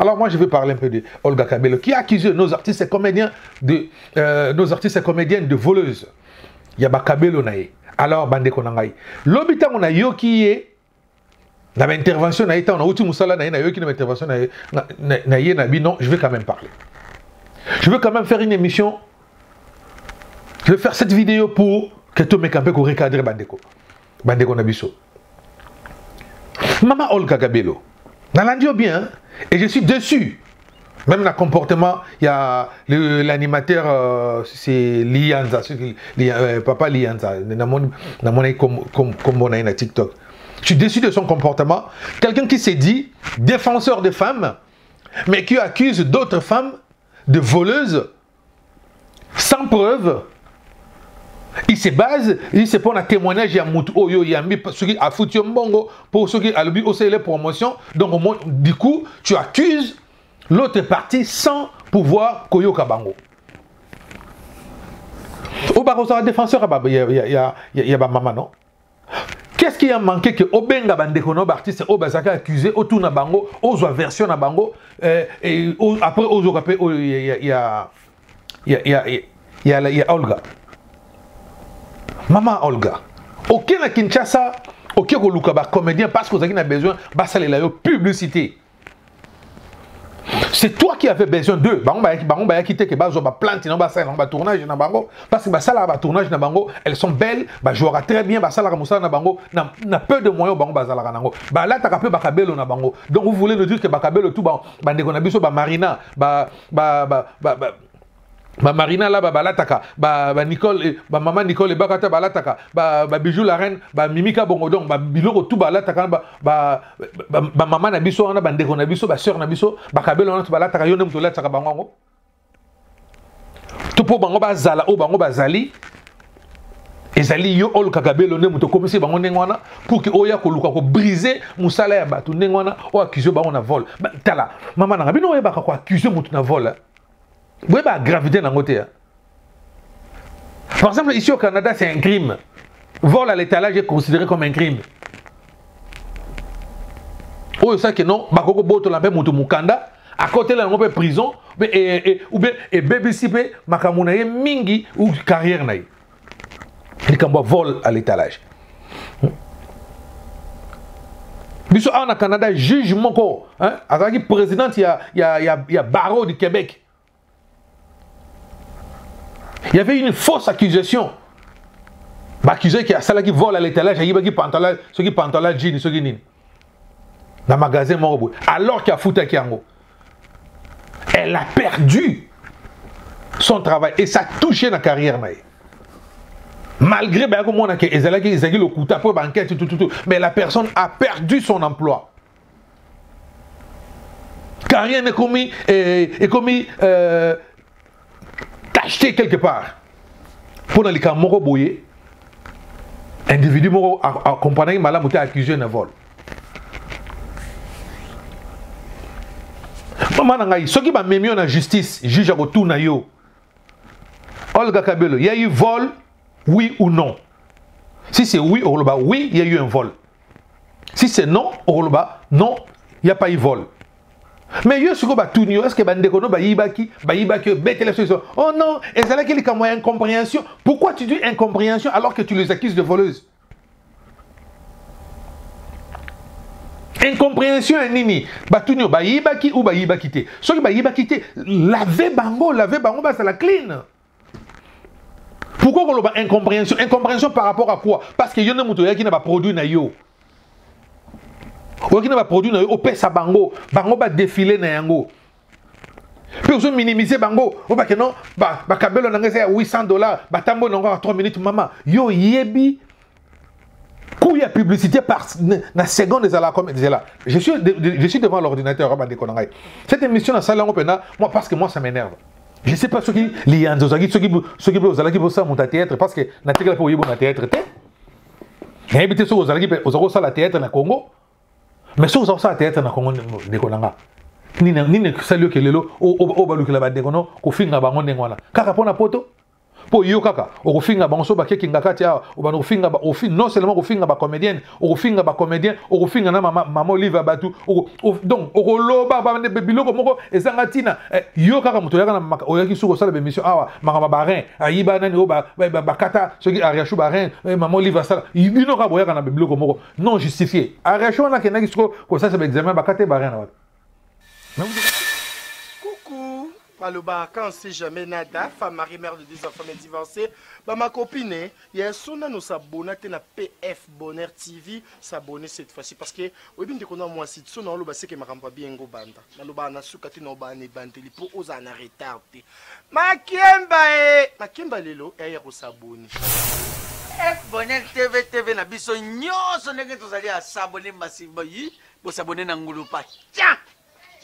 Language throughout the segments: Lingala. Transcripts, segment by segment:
Alors moi je vais parler un peu de Olga Kabelo qui a accusé nos artistes et comédiens de voleuses. Il y a Kabelo nae. Alors bande konangai. Lobita on a yoki ye dans l'intervention na ita on a outi musala na yoki dans l'intervention na ye na bi non, je vais quand même parler. Je veux quand même faire une émission. Je vais faire cette vidéo pour que tout le monde puisse recadrer Bandeko. Bandeko Nabiso. Maman Olga Kabelo. Dans l'andio bien. Et je suis déçu. Même dans le comportement, il y a l'animateur, c'est Lianza. Papa Lianza. Comme on a une TikTok. Je suis déçu de son comportement. Quelqu'un qui s'est dit défenseur des femmes, mais qui accuse d'autres femmes de voleuses sans preuve. Il se base, il se prend un témoignage, il y a Moutou, il y a ceux qui a foutu un bongo pour ceux qui a le but aussi les promotions. Donc, du coup, tu accuses l'autre partie sans pouvoir koyo kabango. Au bas, on a défenseur, il y a maman, non? Qu'est-ce qui a manqué que Obenga Bandekono, artiste, Obazaka accusé, Otuna Bango, Ozo version na Bango, et après Ozo Kapé, il y a Olga. Maman Olga. Aucun à Kinshasa, aucun Luka comédien parce que vous avez besoin de publicité. C'est toi qui avais besoin d'eux. Bango ba quitter que bazo ba plante non ba ça non ba tournage na bango parce que ba ça là ba tournage na bango, elles sont belles, ba jouera très bien ba ça là na bango na peu de moyens bango ba za la nango. Ba là ta kapé ba kabelo na bango. Donc vous voulez nous dire que ba kabelo tout ba ndeko na biso ba Marina ba Marina là balataka Nicole maman Nicole bakata balataka bijou la reine Mimika Bongodong biloko tout balataka maman na biso na bandeko na biso sœur na biso kabelo na balataka yo nem to lataka bango to po bango bazala o bango bazali ezali yo Olga Kabelo nem to komisi bango ndengwana pour que oya ko luka ko briser musala ya batu ndengwana o accuser bango na vol tala maman na bino oya baka ko accuser mutu na vol. Vous voyez la gravité dans le côté. Par exemple, ici au Canada, c'est un crime. Vol à l'étalage est considéré comme un crime. Ou ça que non, bakoko boto la paix mutu mukanda, à côté là on peut prison, ou bien babysitter makamuna ye mingi ou carrière naï. Il y a un vol à l'étalage. Biso au Canada, juge moko, hein, avec le président, il y a barreau du Québec. Il y avait une fausse accusation. Accusé qu'il y a ça qui vole à l'étalage, il y a qui pantalon jean, ceux qui dans le magasin Morobo. Alors qu'il y a foutu Kiango. Elle a perdu son travail et ça a touché la carrière. Malgré le coup pour banquette, mais la personne a perdu son emploi. Carrière est commis, acheté quelque part pour dans les cas moro boyé individu moro accompagné malam ou accusé de vol. Maman nangai ce qui va même en justice juge à retour na yo Olga Kabelo il y a eu vol oui ou non. Si c'est oui au Roloba oui il y a eu un vol. Si c'est non au Roloba non il n'y a pas eu vol. Mais yo suko batunio est-ce que bandeko no bayibaki bête les solutions. Oh non, et c'est là qu'il y a incompréhension. Pourquoi tu dis incompréhension alors que tu les accuses de voleuses? Incompréhension nini batunio bayibaki ou bayibaki te. Ceux qui bayibaki te laver bango bah c'est la clean. Pourquoi on a incompréhension? Incompréhension par rapport à quoi? Parce que yo ne muto qui n'a pas produit na yo. Ou qui n'a pas produit na yo opesa bango ba défiler na yango. Puis on minimiser bango, ou ba que non ba kabelo na ngese $800, ba tambo na encore 3 minutes maman. Yo yebi quand il y a publicité par na seconde des la comme là. Je suis devant l'ordinateur ba de konangai. Cette émission na salon opena moi parce que moi ça m'énerve. Je sais pas ce qui lianzo ceux qui vous allez pour ça mon théâtre parce que na télé pour yebo na théâtre té. N'habitez sur vous allez pour ça la théâtre na Congo. Mais si vous avez ça théâtre na Congo de konanga. Ni ne salut que lelo o balu que la bande kono ko finga bango ndengwana. Kaka pona poto po yo kaka okofinga bango so bakeki ngakati a obana ofinga non seulement okofinga ba comédienne okofinga ba comédien okofinga na mama Olive batu donc okoloba ba biloko moko ezanga tina yo kaka muto yaka na oyaki suko sala be mission awa makama barin ayiba nani o bakata soki ariachu barin mama Olive sala bino ka boyaka na biloko moko non justifié ariachu na kenaki suko ko ça c'est examen bakate barin na coucou. Maloba, quand on sait jamais nada, femme mariée, mère de 2 enfants, mais divorcée, bah ma copine, il y a un son à nous s'abonner à PF Bonheur TV, s'abonner cette fois-ci parce que, oui, bien qu'on a moi si son on le sait que ma rampa bien go banda, maloba na sukati no ba ne banteli pour oser en retard. Makemba lelo, et il s'abonner. PF Bonheur TV na biso nyonso ndenge tozali à s'abonner massivement yi, bo s'abonner na ngulu pa. Tiens.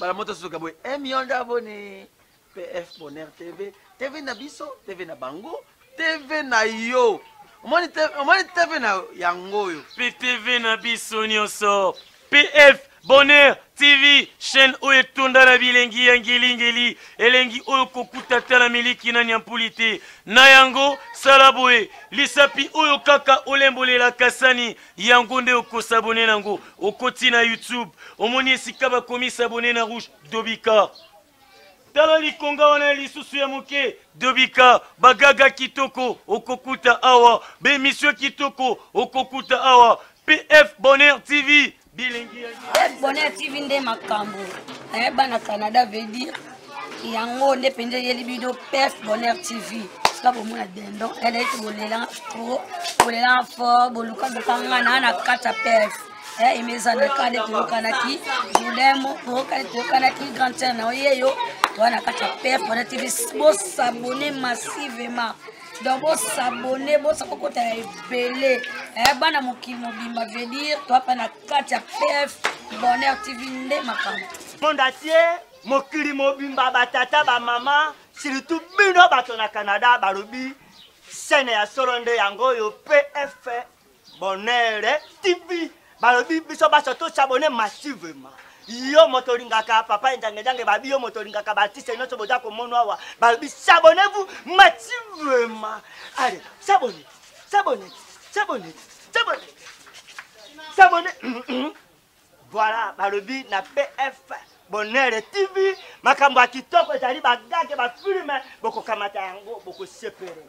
Bala moto suka boy 1 million d'abonnés. PF Bonheur TV na biso, TV na bango, TV na yo. Omoni TV na yango yo. PTV na biso nyonso. PF Bonheur TV, chaîne oyo etunda na bilengi ya ngeli elengi oyo kokuta tala miliki na nyampulite na yango salaboe lisapi oyo kaka olembolela kasani yango nde okosabone nango okoti na YouTube omoni esika bakomi sabone na rouge Dobika tala likonga wana lisusu ya moke Dobika bagaga kitoko okokuta awa be monsieur kitoko okokuta awa PF Bonheur TV PF Bonheur TV nde makambo bana Canada veut dire yango nde pende yeli bido PF Bonheur TV ska bomona dendo elle est bolela trop bolela fort boluka bokanga na kata PF imezana kale tokanaki julemo tokanaki grand terre na yeyo wana kata PF Bonheur TV bo s'abonner massivement donc vous s'abonner, vous s'abonner belé. Bana mokili mobimba veut dire toi pas na katia PF Bonheur TV nde makamba. Monde entier, mokili mobimba batata ba mama, surtout bino bato na Canada barobi scène ya soronde yango yo PF Bonheur TV. Barobi biso baso to s'abonner massivement. Yo motoringaka papa ndange babi yo motoringaka batiste nyonso boza komonwa wa babi s'abonnez-vous massivement. Allez, s'abonnez. Voilà, babi na PF Bonheur TV makambo kitoko ezali bagage ba filme boko kamata yango boko sepere.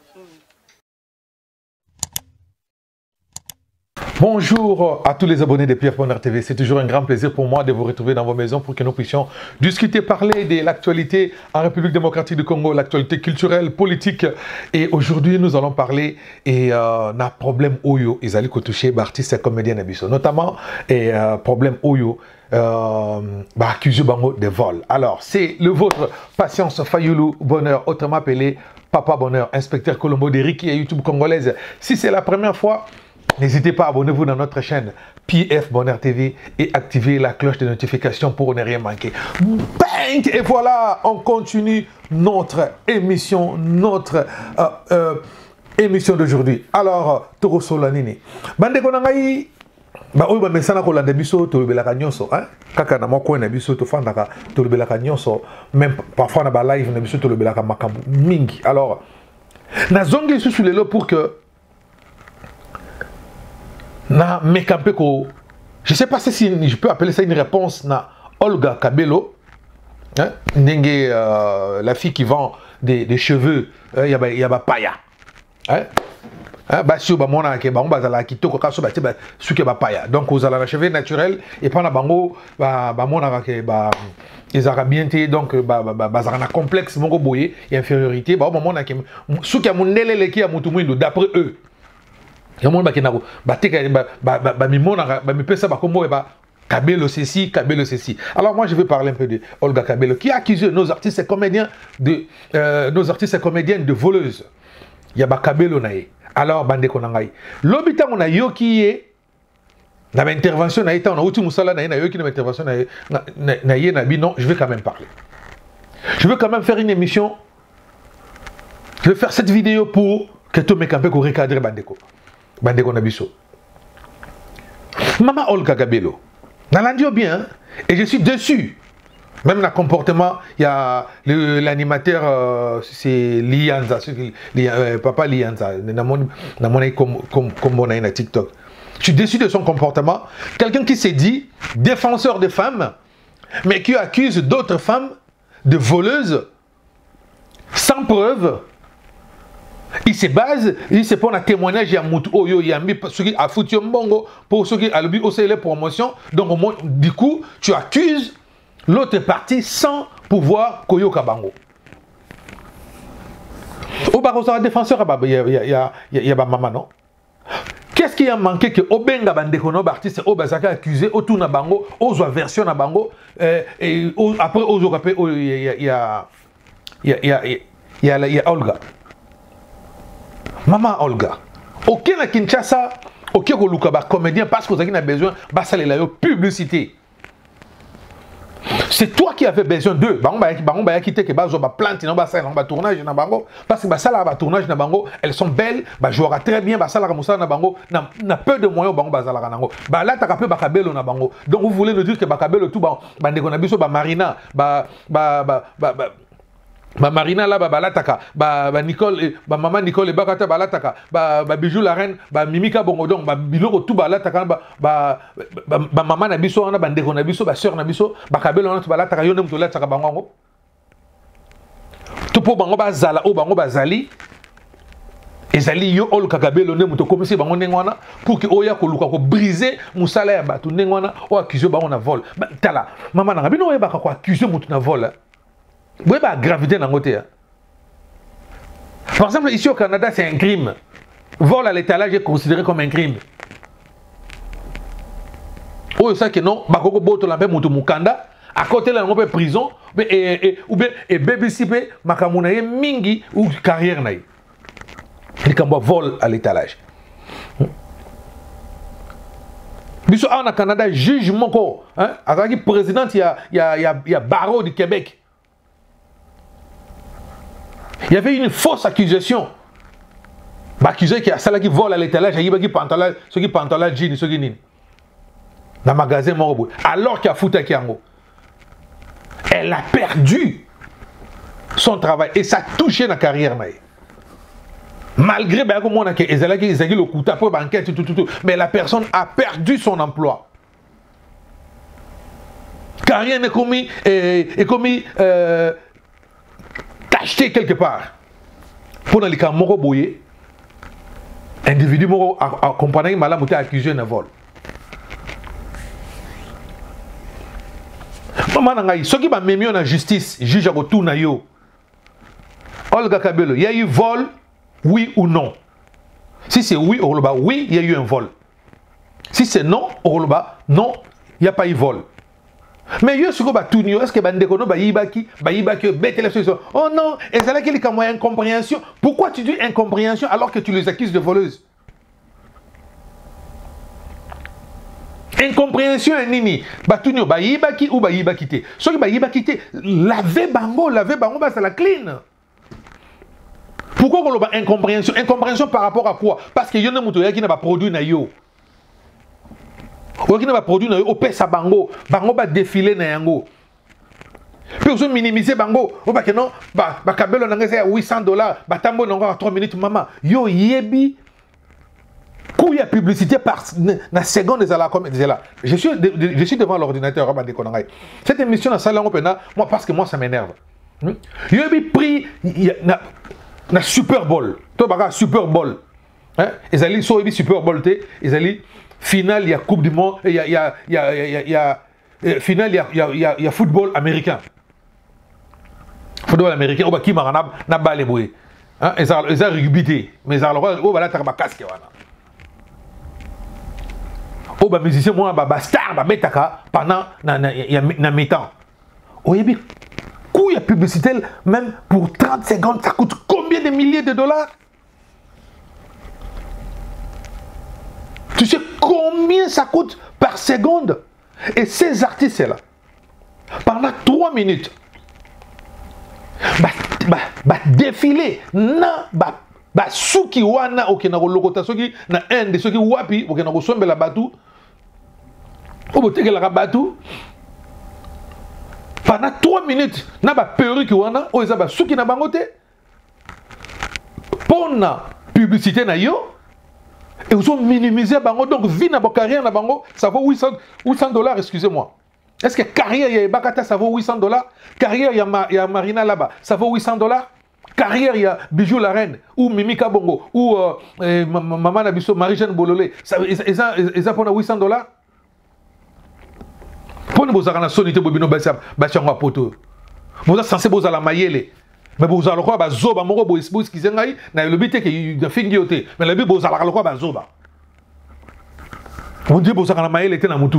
Bonjour à tous les abonnés de PF Bonheur TV. C'est toujours un grand plaisir pour moi de vous retrouver dans vos maisons pour que nous puissions discuter, parler de l'actualité en République démocratique du Congo, l'actualité culturelle, politique. Et aujourd'hui, nous allons parler d'un problème Oyo. Ils allaient toucher artistes et comédiens Abisso. Notamment, problème Oyo. Accusé de vol. Alors, c'est le vôtre, Patience Fayoulou Bonheur, autrement appelé Papa Bonheur, inspecteur Colombo de Riki et YouTube congolaise. Si c'est la première fois, n'hésitez pas à abonner-vous dans notre chaîne PF Bonheur TV et activer la cloche de notification pour ne rien manquer. Bang! Et voilà, on continue notre émission, émission d'aujourd'hui. Alors, Toro Solanini. Bande Konangaï, oyo ba mesana ko landa biso to belaka nyonso kaka na moko na biso to fandaka to belaka nyonso même parfois na ba live na biso to belaka makambu mingi. Alors, na zongi sous le lot pour que na mekampeko, je sais pas si je peux appeler ça une réponse na Olga Kabelo, Nenge, la fille qui vend des cheveux, yaba paya, basio ba mona ke bango bazala kitoko kaso ba tiba suke ba paya. Donc vous allez la cheveux naturel et pas na bango ba mona ke ba les arabienté donc bazara na complexe moko boye infériorité ba mona ke suke mundele leki ya mutu mwindo d'après eux. Yamon ba kenako ba teka ba mi mona ba mi pesa ba kombo ba Kabelo ceci, Kabelo ceci. Alors moi je vais parler un peu de Olga Kabelo qui a accusé nos artistes et comédiens de voleuses. Il y a ba Kabelo nae. Alors bande konangai. Lobita mona yoki ye na ba intervention na ita on a outi musala na yoki na intervention na ye na bi non, je vais quand même parler. Je veux quand même faire une émission. Je vais faire cette vidéo pour que tout mekampe ko recadrer bandeko. Bandeko na biso. Maman Olga Kabelo. Nalandio bien, et je suis déçu. Même le comportement, il y a l'animateur, c'est Lianza, papa Lianza, comme on a une TikTok. Je suis déçu de son comportement. Quelqu'un qui s'est dit défenseur des femmes, mais qui accuse d'autres femmes de voleuses, sans preuve. Il se base, il se prend un témoignage, il y a Oyo Yambi, ceux qui a foutu un bongo, pour ceux qui a le but aussi les promotions. Donc, du coup, tu accuses l'autre partie sans pouvoir koyo kabango. Au bas, on défenseur, il y a maman, non? Qu'est-ce qui a manqué que Obenga Bandekono, artiste, Obazaka accusé, Otuna Bango, Ozo version na Bango, et après Ozo Kapé, il y a Olga. Maman Olga. Aucun à Kinshasa, aucun Luka comédien parce que vous avez besoin de publicité. C'est toi qui avais besoin d'eux. Bango ba quitter que bazo ba plante non ba ça non ba tournage na bango parce que ba ça là ba tournage na bango, elles sont belles, ba jouera très bien ba ça là na bango na peu de moyens bango ba zala nango. Ba là ta kapé ba kabelo na bango. Donc vous voulez nous dire que ba kabelo tout ba ndeko na biso ba Marina ba Marina là balataka Nicole maman Nicole bakata balataka bijou la reine Mimika Bongodong biloko tout balataka maman na biso na bandeko na biso sœur na biso kabelo na balataka yo ndem to lataka bango to po bango bazala o bango bazali ezali yo ol kakabelo ndem to komisi bango ndengwana pour que oya ko luka ko briser musala ya batu ndengwana o accuser bango na vol tala maman na bino oya baka ko accuser mutu na vol. Vous voyez la gravité dans le côté. Par exemple, ici au Canada, c'est un crime. Vol à l'étalage est considéré comme un crime. Ou ça que non, bakoko boto la paix mutu mukanda, à côté là on peut prison, ou bien babysitter makamuna ye mingi ou carrière naï. Il y a un vol à l'étalage. Biso au Canada, juge moko, hein, avec le président, il y a barreau du Québec. Il y avait une fausse accusation. Accusé qu'il y a celle qui vole à l'étalage, il y a pantalon, ceux qui pantalon jean, ceux qui n'ont. Dans le magasin Morobo. Alors qu'il y a foutu Kiango. Elle a perdu son travail et ça a touché la carrière. Malgré que le coup pour banquette, mais la personne a perdu son emploi. Car rien n'est commis, acheté quelque part pour les cas moro boyé individu moro accompagné malam était accusé de vol. Maman nangai ce qui va même en justice juge à retour na yo Olga Kabelo il y a eu vol oui ou non. Si c'est oui au Roloba oui il y a eu un vol. Si c'est non au Roloba non il n'y a pas eu vol. Mais yo suko ba tunio est-ce que bandeko no ba yibaki bête les solutions. Oh non, et c'est là qu'il y a une incompréhension. Pourquoi tu dis incompréhension alors que tu les accuses de voleuses? Incompréhension nini ba tunio ba yibaki ou ba yibakité. Ce qui ba yibakité laver bango ba c'est la clean. Pourquoi on ba incompréhension? Incompréhension par rapport à quoi? Parce que yo ne muto ya qui n'a pas produit na yo. Ou qui n'a pas produit au pesa bango ba défiler na yango. Puis on minimiser bango, ou ba que non, ba kabelo na ngese $800, ba tambo na encore 3 minutes maman. Yo yebi coup ya publicité par na seconde de la comme là. Je suis devant l'ordinateur ba de konangai. Cette émission na salle pena moi parce que moi ça m'énerve. Yo yebi prix na Super Bowl. To ba Super Bowl. Hein? Ils allaient so yebi Super Bowl té, ils allaient finale, il y a Coupe du Monde, il y a finale, il y a football américain. Football américain, on va qui m'a na balé boué. Hein, ils ont rugby, mais alors on va là t'as casque voilà. On va musicien moi ba star ba betaka pendant na mi-temps. Oh yebi coup il y a publicité même pour 30 secondes ça coûte combien de milliers de dollars? Tu sais combien ça coûte par seconde? Et ces artistes-là, pendant 3 minutes, défiler, souki wana okena kolokota soki na ende soki wapi okena kosombela batu oboteke la batu pendant 3 minutes na ba perruque wana o eza ba suki na bango te pona publicité na yo et vous ont minimisé bango donc vie na ba carrière na bango ça vaut 800 $, excusez-moi. Est-ce que carrière ya Bakata ça vaut 800 $? Carrière ya Marina là-bas ça vaut 800 $? Carrière ya Bijou la Reine ou Mimika Bongo ou Maman Nabiso Marie-Jeanne Bololé ça ils ont 800 $? Pour nous vous avez sonité bobino bachangwa poto. Vous êtes censé vous la mayele. Mais vous allez quoi bazoba moko boisbous qui zengai na le but que de fingiote. Mais le but vous allez quoi bazoba. On dit vous allez la mayele était na mutu.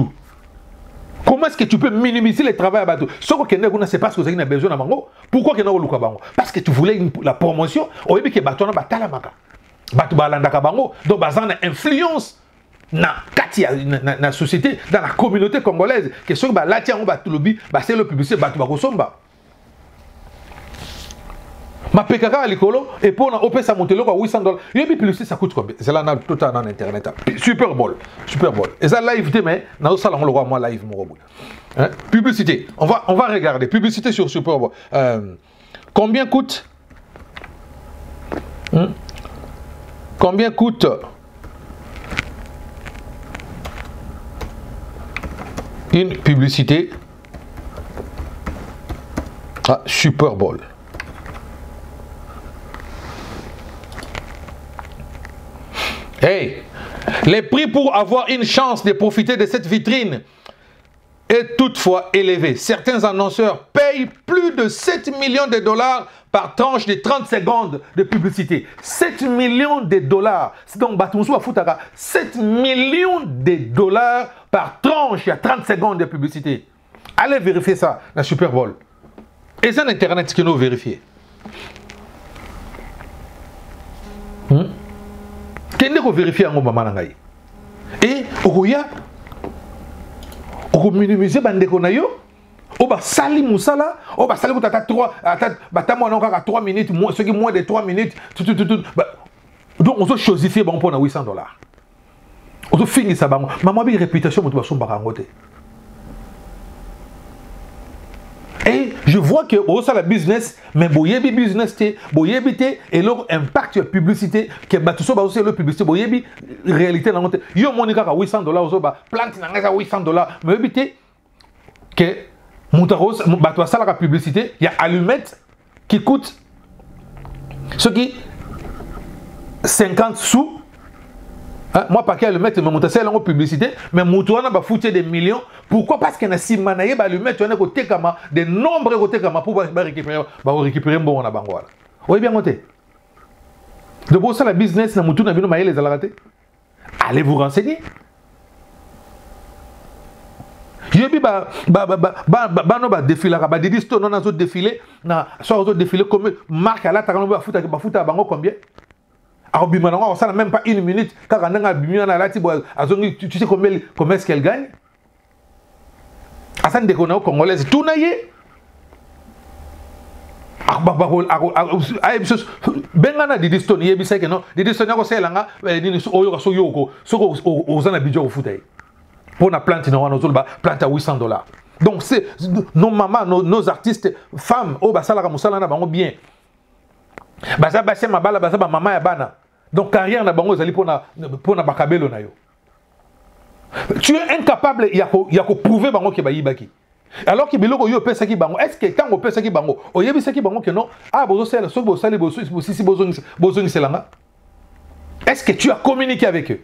Comment est-ce que tu peux minimiser le travail à bateau? Ce que tu c'est parce que vous avez besoin de bango. Pourquoi que vous avez bango? Parce que tu voulais la promotion. Au lieu que bateau na batala maka. Bateau balanda ka bango. Donc bazana influence. Na na société dans la communauté congolaise que ce que là tiens on va tout lobby c'est le publicité batu bakosomba ma pekaka likolo et pour na opesa montelo kwa 800 $. Yobi publicité ça coûte combien? C'est là na tout en internet. Super Bowl et ça live mais na ça on le voit moi live mon hein? Publicité on va regarder publicité sur Super Bowl. Combien coûte combien coûte une publicité à Super Bowl? Hey, les prix pour avoir une chance de profiter de cette vitrine est toutefois élevé. Certains annonceurs payent plus de 7 millions de $ par tranche de 30 secondes de publicité. 7 millions de $. C'est donc 7 millions de $ par tranche, il y a 30 secondes de publicité. Allez vérifier ça, la Super Bowl. Et c'est Internet qui nous vérifie. Qu'est-ce que vous vérifiez en moment nangai? Et vous minimiser bandeko na yo. Oba sali musala, oba sali kutata 3 minutes, ce qui moins de 3 minutes, donc on se chosifier bon pour 800 $. On se finit ça bon. Maman bi réputation moto basomba kangote. Et je vois que au ça la business mais boyebi business té boyebi et leur impact sur publicité que batuso ba aussi le publicité boyebi réalité na monte yo monika ka 800 $ ozo ba plante na ngaka 800 $. Mais boyebi que Moutaros, bateau ça la publicité, il y a allumette qui coûte ce qui 50 sous. Hein? Moi, pas qu'à allumette, mais monter ça en publicité, mais Moutouana va foutre des millions. Pourquoi? Parce qu'il y a si manaye allumette, tu as côté kama des nombreux côtés kama pour récupérer un bon bango. Oui bien côté. De bon ça la business na Moutouna bino maye les alaraté. Allez vous renseigner. Yebi ba défilé ba didisto non azo défilé na so azo défilé comme marque à la ta ba futa bango combien arobima na ça même pas 1 minute car nga bimina na lati bo azongi tu sais combien est-ce qu'elle gagne asan de kona congolaise tout naye bengana didisto ni yebi seke non didisto nyako selanga ni oyo so yoko so ozana bijo futa pour la plante, plante à 800 $. Donc, c'est nos mamans, nos artistes, femmes, oh, bah, ça, la ramoussala, na bien. Bah, ça, bah, c'est ma bala, bah, ça, bah, maman, ya bana. Donc, carrière, na bango, zali, pour na bakabelo, na yo. Tu es incapable, il y a qu'à prouver, bango, qui est baïbaki. Alors que biloko yo pesa ki bango, est-ce que tant on pesa ki bango, o yebi sa ki bango que non, ah, bozo sel, so bo sali, bozo, si bozo ni selanga. Est-ce que tu as communiqué avec eux?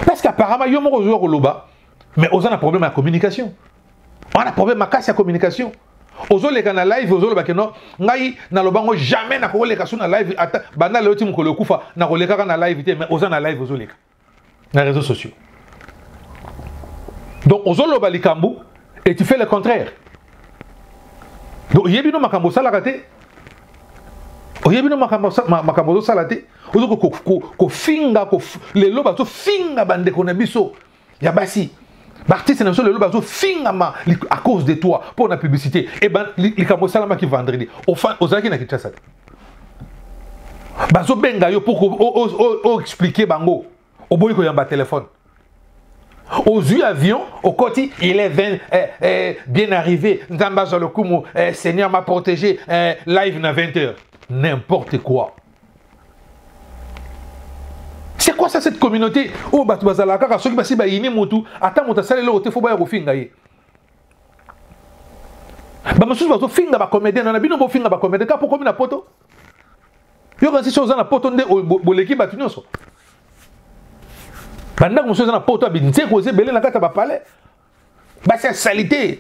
Parce qu'apparemment, il y a un joueur au loba, mais on a un problème à la communication. On a un problème à la communication. Ozo les canaux live, ozo le bakeno, ngai na lobango jamais na ko les kasu na live ata bana le ultime ko le kufa na ko le kaka na live mais ozo na live ozo les na réseaux sociaux. Donc ozo lo balikambu et tu fais le contraire. Donc yebino makambo sala raté. Oyebino makambo salate ozo ko finga ko le loba to finga bande kona biso ya basi l'artiste na so le loba to finga ma à cause de toi pour la publicité et ben likambo salama ki vendredi ozaki na kitasa bazo benga yo pour expliquer bango oboyi ko yamba téléphone Aux yeux avion, au côté, il est bien arrivé. Nzamba Zalokumu, Seigneur m'a protégé. Live na 20h. N'importe quoi. C'est quoi ça cette communauté? Oh, bah tu vas à la carte, ceux qui passent par Yini Moutou, attends, mon tassel, l'autre, il faut pas y refingayer. Bah, monsieur, vous avez finga ba comédien, on a bien un finga ba comédien, car pourquoi na poto? Yo quand si chose na poto ndé au l'équipe ba tunyoso. Pendant que chose na poto abinze causer belé na kata ba palais. Bah c'est salité,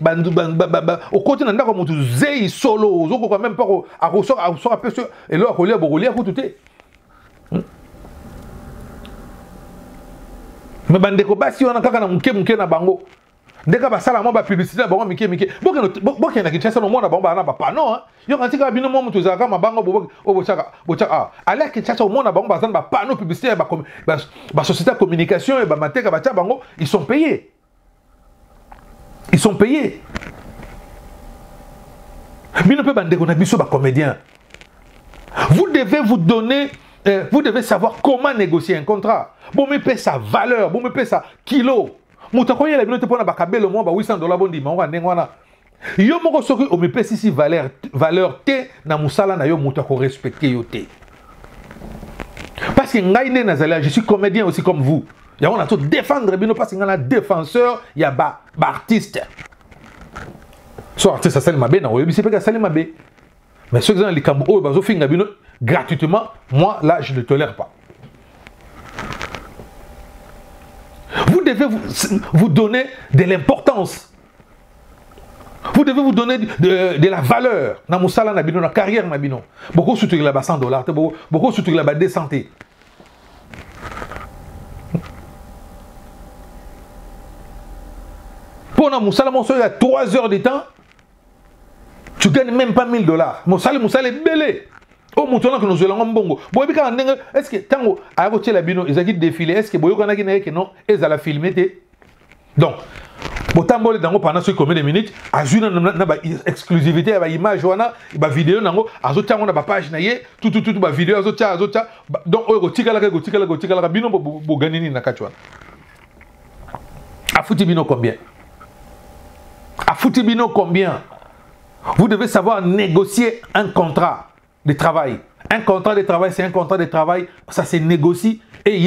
au côté na ndako mutu zei solo, zoko quand même pas à ressort un peu et là à coller à tout. Mais bandeko basi wana kaka na muke na bango. Ndeka basala mo ba publicité bango mike. Boke na Kinshasa no mona bango na ba pano hein. Yo kanti ka bino mo mutu zaka mabango bochaka ala Kinshasa mona bango bazana ba pano publicité ba société de communication et ba mateka ba tia bango, ils sont payés. Ils sont payés. Bino pe bandeko na biso ba comédien. Vous devez vous donner vous devez savoir comment négocier un contrat. Bon me paie sa valeur, bon me paie sa kilo. Moutakoye la binote pona bakabelo mo ba $800 bondi ma ngwana. Yo moko soki o me paie si valeur te na musala na yo moutako respecter yo te. Parce que ngai ne nazala, je suis comédien aussi comme vous. Ya on a tout défendre bino parce que ngana défenseur ya ba artiste. So artiste ça mabe na oyebi c'est pas ça mabe. Mais ceux qui ont les cambo bazo finga bino gratuitement, moi là je ne tolère pas. Vous devez vous donner de l'importance. Vous devez vous donner de la valeur. Dans musala na bino, na carrière na bino. Beaucoup soutenir là-bas $100, beaucoup soutenir là-bas des santé. Pour na musala mon soeur il y a 3 heures de temps. Tu gagnes même pas $1000. Musala est belé. Oh, maintenant que nous allons bongo. Est-ce que tango a roté la bino, ils ont défilé. Est-ce que boyo na gine que non, ils allaient filmer. Donc, botambo dango pendant ce combien de minutes, azuna na ba exclusivité ba image wana, ba vidéo nango, azotango na ba page na ye, tout ba vidéo azota. Donc o gotikala bino bo ganini na kachwa. Afuti bino combien? Afuti bino combien? Vous devez savoir négocier un contrat de travail. Un contrat de travail, c'est un contrat de travail, ça se négocie. Et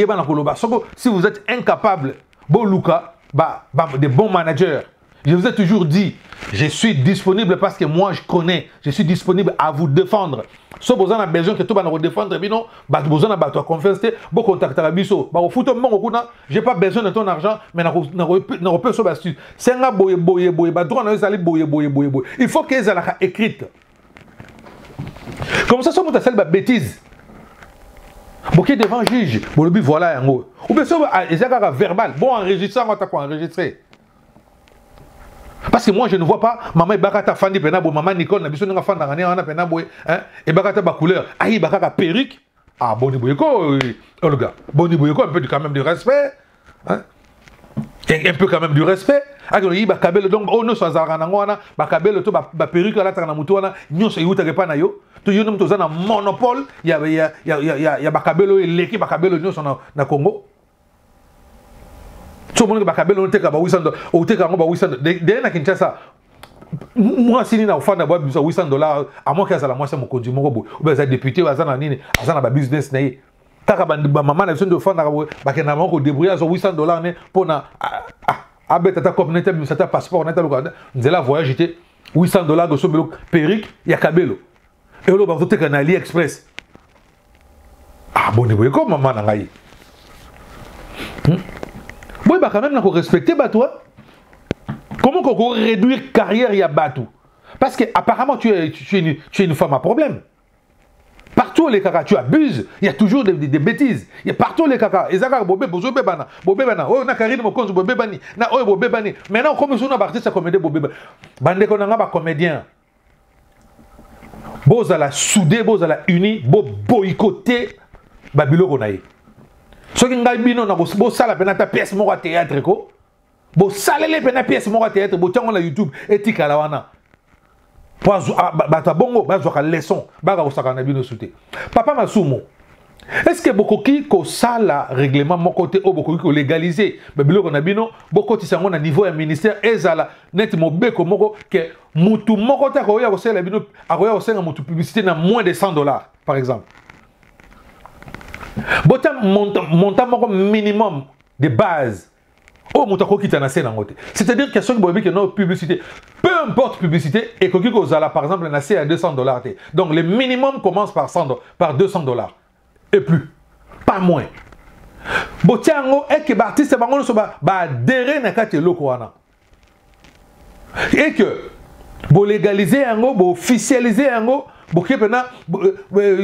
si vous êtes incapable, de bons managers, je vous ai toujours dit, je suis disponible parce que moi je connais, je suis disponible à vous défendre. Si vous avez besoin que tout le monde défendre, vous avez confiance, vous contactez la biso. Je n'ai pas besoin de ton argent, mais je peux se c'est un boye. Il faut qu'ils aient écrite. Comme ça, si vous avez des bêtises, vous êtes devant un juge, vous dites voilà, ou bien si vous avez verbal, bon, enregistré, on va enregistrer. Parce que moi, je ne vois pas maman Bakata Fandi Penabo, maman Nicole, na biso nga fanda ngane wana Penabo et Bakata ba couleur. Aïe Bakata perruque. Ah Boni Boyeko, le gars. Boni Boyeko un peu quand même du respect, hein? Un peu quand même du respect. Ako yi bakabelo donc oh no swazara na ngwana bakabelo to ba perruque la tana mutu wana nyoso yuta ke pa na yo. To yo nom to za na monopole ya bakabelo eleki bakabelo nyoso na Congo. Tout le monde bakabelo on teka ba 800 o teka ngo ba 800 de na Kinshasa moi sini na ofanda ba $800 à moins que ça la moi c'est mon conduit mon bo ou bien ça député ou azana nini azana ba business na ye kaka ba maman na besoin de ofanda ba ke na ko débrouiller sur $800 ne pour na abeta ta cop neta mi ta passeport neta lo nzela voyage était $800 de sobelo perruque ya kabelo et lo ba teka na AliExpress ah bon ni ko maman na ngai oui, bah quand même, il faut respecter toi. Comment on peut réduire carrière et bateau? Parce que apparemment tu es une femme à problème. Partout les caca, tu abuses. Il y a toujours des bêtises. Il y a partout les caca. Et ça, bobé bana. Oh, na karine mo konzo bobé bani. Na oh bobé bani. Maintenant, comme on a parti ça comédie bobé bani. Bande qu'on a pas comédien. Bozala soudé, bozala uni, bo boycotter babilo konaï. Ce qui est bien, c'est que vous avez une pièce de théâtre. Vous avez une pièce de théâtre. Vous avez YouTube et vous avez une leçon. Papa Masumo, Est-ce que beaucoup qui ça la règlement mon côté au beaucoup qui légaliser mais biloko na bino beaucoup ti sango na niveau ya ministère ezala net mo beko moko que mutu moko ta ko ya ko sala bino akoya ko sala mutu publicité na moins de $100 par exemple. Bota montant moko minimum de base. Oh mutu ko kitana sena ngote. C'est-à-dire que ceux qui bobi que non publicité peu importe publicité et ko ko zala par exemple na c'est à $200. Donc le minimum commence par $200. Et plus, pas moins. Botiango et que l'artiste bango soba ba déré na kati loko wana. Et que bo légaliser ango, bo officialiser ango, bo kepena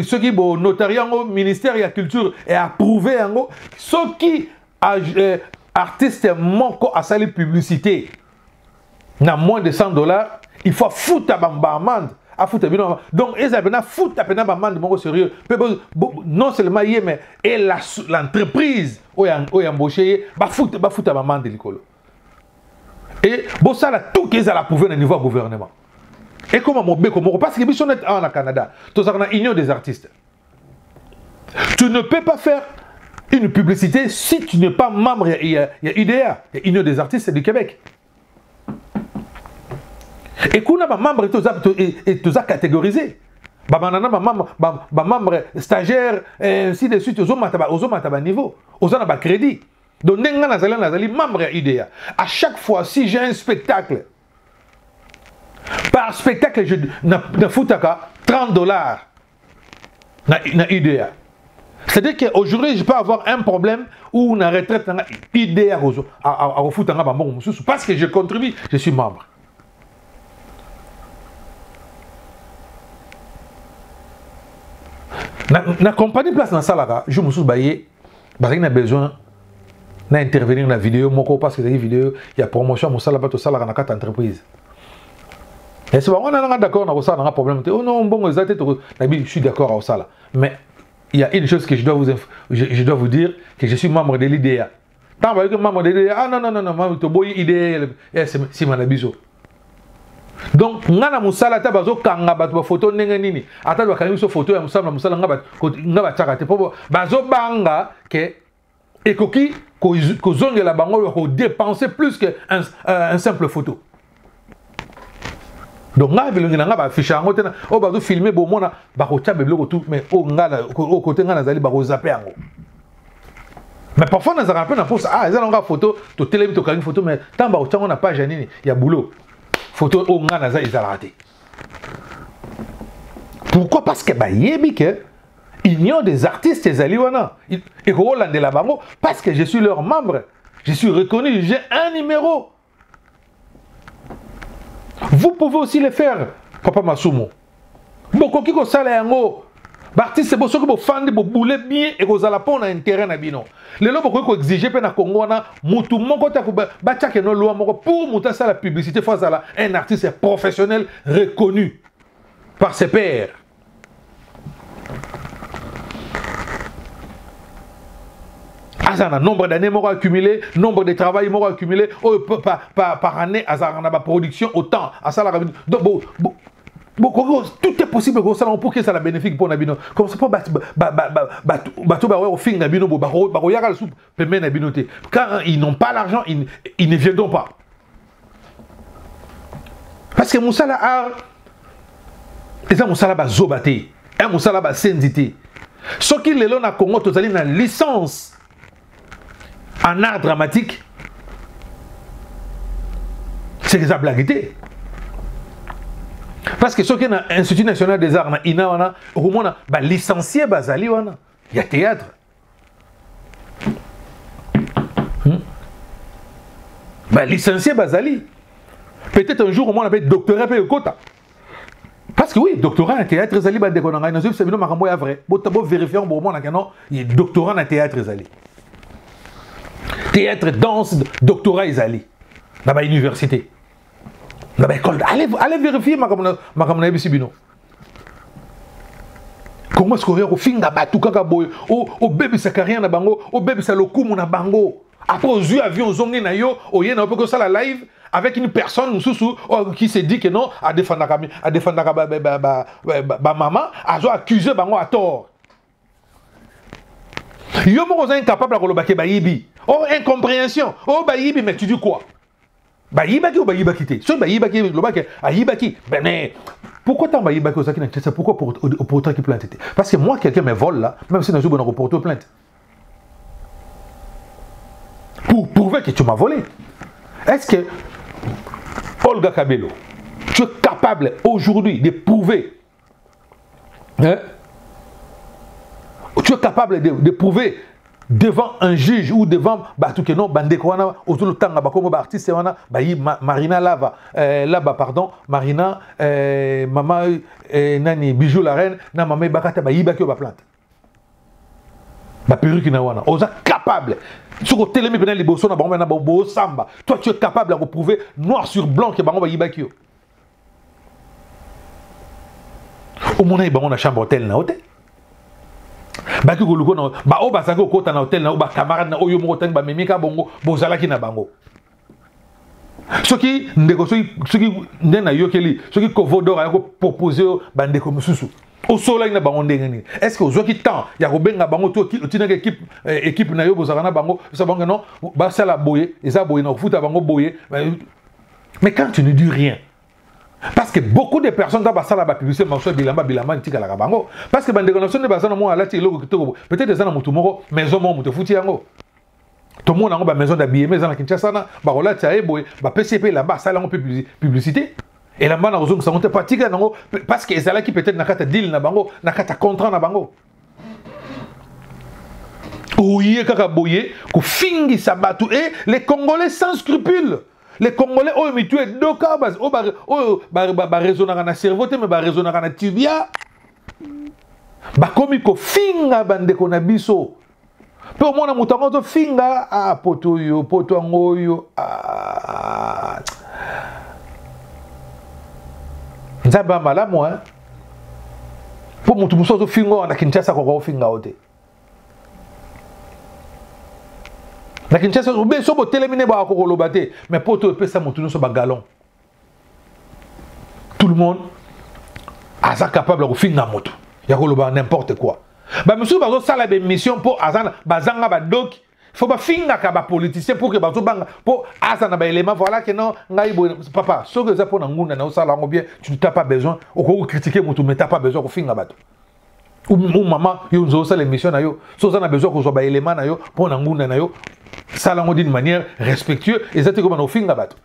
ceux qui bo notariat ango ministère de la culture et approuvé ango, ceux qui artiste moko a sali publicité na moins de $100, il faut foutre bamba amende. Donc, ils ont foutu à peine un de sérieux. Non seulement hier, mais l'entreprise où ils ont embauché, ils foutu à un de l'école. Et bon, ça, tout qu'ils ont approuvé au niveau du gouvernement. Et comment mon béco, parce que sont en Canada, tout ça, on a union des artistes. Tu ne peux pas faire une publicité si tu n'es pas membre. Il y a UDA, Union des artistes du Québec. Et qu'on a un membre et tout ça catégorisé. Membre stagiaire, ainsi de suite, aux hommes niveau, aux hommes à crédit. Donc, nous sommes membre IDEA. À chaque fois, si j'ai un spectacle, par spectacle, je ne fous $30 na IDEA. C'est-à-dire qu'aujourd'hui, je peux avoir un problème où on a retraite dans IDEA à foutre parce que je contribue, je suis membre. La compagnie place dans la salle, je me suis baillé, parce qu'il a besoin d'intervenir dans la vidéo, parce que dans la vidéo, il y a promotion, dans la carte entreprise. Et c'est bon, on est d'accord, on a un problème. Oh non, bon, je suis d'accord avec ça. Mais il y a une chose que je dois vous dire, que je suis membre de l'IDEA. Tant que membre de l'IDEA, ah non, tu bois l'IDEA, c'est mon abiso. Donc, ngana musala ta bazo kanga bato photo ndenge nini ata ba kangi so photo ya musala ngaba tsaka po bazo banga ke ekoki ko zongela bango ko dépenser plus que un simple photo. Donc ngaba bilongi nga ba afficher ngo tena o bazo filmer bo mona ba ko tsa beblo ko tout mais o ngala o côté ngana zali ba ko zapper ngo. Mais parfois on a rappelé na poste ah ezala nga photo to télé to kangi photo mais tant ba ko tsa na page nini ya boulot. Photo au Nganaza ils ont raté. Pourquoi? Parce que union des artistes les aliwana et Roland de la Bango parce que je suis leur membre, je suis reconnu, j'ai un numéro. Vous pouvez aussi le faire, Papa Masumo. Beaucoup qui ko sala yango. L'artiste c'est pour ceux qui vont faire des boulets bien et qu'ils ont un intérêt na bino. Les gens qui exigent pe na Congo na mutu moko ta ko bacha ke no loi moko pour muta ça la publicité face à un artiste professionnel reconnu par ses pairs. Azana nombre d'années moko accumulé, nombre de travail moko accumulé par année azana ba production autant à ça la donc tout est possible pour que ça la bénéfique pour Nabino. Comme ça, quand ils n'ont pas l'argent, ils ne viendront pas. Parce que Moussala a un Moussala Zobate, un Moussala Sendité. Ce qui est là dans Congo, tu as une licence en art dramatique. C'est des blaguités. Parce que ce qui est l'Institut national des arts, il y a un licencié Bazali, il y a théâtre. Licencié Bazali. Peut-être un jour, on appelle doctorat et quota. Parce que oui, doctorat en théâtre, Zali, c'est vrai. Vous vérifiez un moment, il y a doctorat en théâtre, Zali. Théâtre, danse, doctorat, Zali. Dans l'université. Allez vérifier ma bino. Comment est-ce qu'on a finga batu kaka boy o bébé sa carrière na bango o bébé sa lokumu na bango après aux yeux avion zongi na yo o yena peut que ça la live avec une personne qui se dit que non à défendre maman a accusé bango à tort. Yo mo oza incapable de lobake bayibi. Oh incompréhension. Oh bayibi mais tu dis quoi? Bayibaki ou bayibaki te? So bayibaki lobake ayibaki. Ben mais pourquoi tant bayibaki aux qui n'intéresse? Pourquoi pour autant qui plainte? Parce que moi quelqu'un me vole là, même si nous avons reporté plainte. Pour prouver que tu m'as volé. Est-ce que Olga Kabelo, tu es capable aujourd'hui de prouver, hein? Tu es capable de prouver devant un juge ou devant que non bandekwana autour le temps comme artiste wana Marina Laba pardon Marina maman nani Bijou la reine na maman bakata bayibaki ba plante ba perruque na wana oza capable sur le télé mais liboso na bango na bo samba toi tu es capable de prouver noir sur blanc que bango bayibaki au mona bango na chambre hôtel na hôtel baki koluko na ba o basango kota na hôtel na ba camarade na oyo mo tang ba memika bongo bozalaki na bango soki ndeko soki ndena yokeli soki kovodor ayako proposer bandeko mususu o sola ina bango ndengeni est-ce que ozoki temps ya kobenga bango to otinaka équipe na yo bozala na bango ça bango non ba sala boye eza boye na futa bango boye mais quand tu ne dis rien. Parce que beaucoup de personnes dans la publicité mensuelle bilamba tika la bango parce que bande connaissance de bazana mo alati eloko kitoko peut-être des ana mutu moko maison mo mutu futi yango to mo nango ba maison d'habillement maison na Kinshasa na ba rolati aeboy ba PCP là bas sala ngo publicité et là bas na ozongo ça monte pas tika nango parce que ezala qui peut-être na kata deal na bango na kata contrat na bango oye kaka boye ko fingi sabatu et les Congolais sans scrupules. Les Congolais, oh, mais tu es deux cas, oh, raisonnera na cerveau, mais raisonnera na tibia. Comme il faut finga bande qu'on a biso. Pour moi, on a un finga, ah, poto yo, poto angoyo, ah. Nzaba mala moi. Pour mon tout le finga, on a Kinshasa qu'on va finga ote. Na Kinshasa ube so bo téléminé ba ko lobate mais poto pe ça montuno so ba galon tout le monde a ça capable de finir moto ya ko loba n'importe quoi ba monsieur bazo sala be mission pour azana bazanga ba doc faut ba finga ka ba politicien pour que bazo banga pour azana ba élément voilà que non ngai bo papa so que ça pour na ngunda na sala ngo bien tu n'as pas besoin au ko critiquer moto mais t'as pas besoin ko finga bato ou maman yo zo sala émission na yo so ça na besoin ko so ba élément na yo pour na ngunda na yo ça l'a dit d'une manière respectueuse et ça te comme on finga bato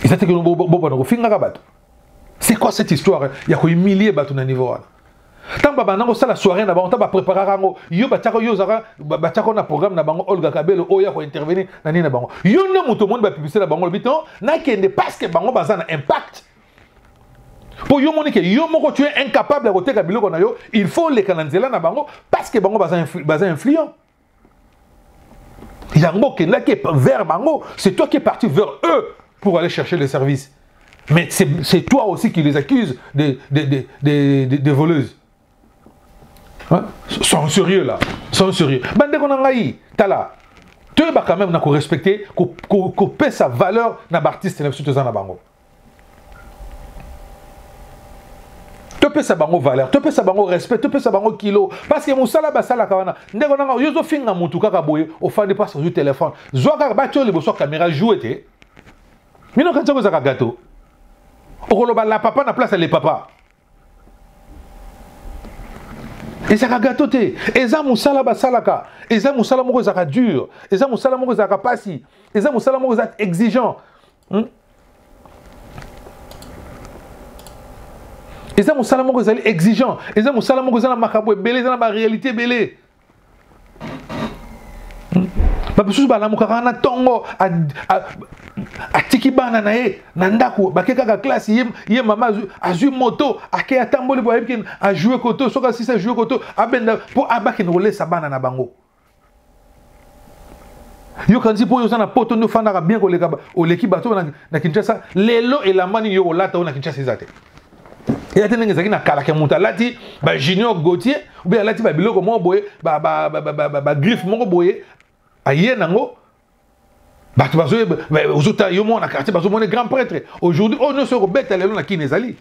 et ça te comme on finga bato c'est quoi cette histoire il y a quoi humilier bato na niveau là tant baba nango ça la soirée na ba on t'a préparer rango yo batako yo zara batako na programme na bango Olga Kabelo oya ko intervenir na ni na bango yo no moto monde ba publicité na bango biton na kende parce que bango bazana impact. Pour yo moni que yo moko tu es incapable de roteka biloko na yo, il faut les cananzela na bango parce que bango baza influent. Yango kenda qui est vers bango, c'est toi qui es parti vers eux pour aller chercher les services. Mais c'est toi aussi qui les accuses de voleuses. Hein? Sont sérieux là, sont sérieux. Bande qu'on a eu, tala. Tu es quand même na ko respecter, ko paie sa valeur na artiste na surtout na bango. Tu peux savoir valeur, tu peux savoir respect, tu peux savoir kilo. Parce que mon salaire basala kawana. Ndeko nanga yozo finga mutu kaka boye au fin de pas sur le téléphone. Zoka batio le boso caméra jouer te. Mino kanza ko zaka gâteau. Okoloba la papa na place les papa. Et ça gâteau te. Eza musala basala ka. Eza musala moko zaka dur. Eza musala moko zaka pasi. Eza musala moko zaka exigeant. Et ça, mon salam est exigeant. Et ça, mon salam est macabre, belé, c'est la réalité belé. Parce que la mukara tongo a tiki bana na e nandaku bakeka ka classe yé mama a ju moto a ke atamboli bo yebkin a jouer koto soka si ça jouer koto abenda pour abaki no le sabana na bango. Yo kanzi po yo sana poto no fanda bien ko leka o leki bato na Kinshasa lelo et la mani yo lata na Kinshasa ezate. Et là, tu as kalake mutalati, ba Junior Gauthier, ou bien là tu vas biloko mo boye, ba griffe mo boye, aye nango. Ba tu vas autres yo mo na quartier, ba zo mo grand prêtre. Aujourd'hui, on ne se rebête à l'élo na kinezali.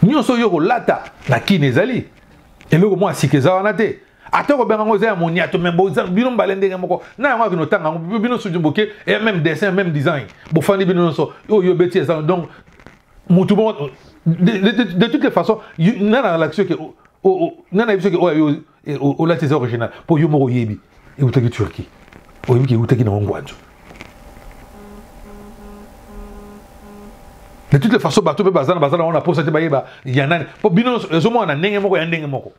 nyonso yo kolata na kini ezali eloko mwa sikeza wana te ata kobenga ngo za moniato même bino mbale ndenge moko na yango akino tanga bino suju mboke et même dessin même design bo fandi bino nyonso yo beti ça donc mutu bon de toutes les façons nana l'action que nana l'action que o la tese original pour yo moko yebi et utaki Turquie o yebi ki utaki na ngwanzo. De toutes les façons, bateau peut bazar on a posé des baïba y en a pour bino zomo na ndenge moko ya ndenge moko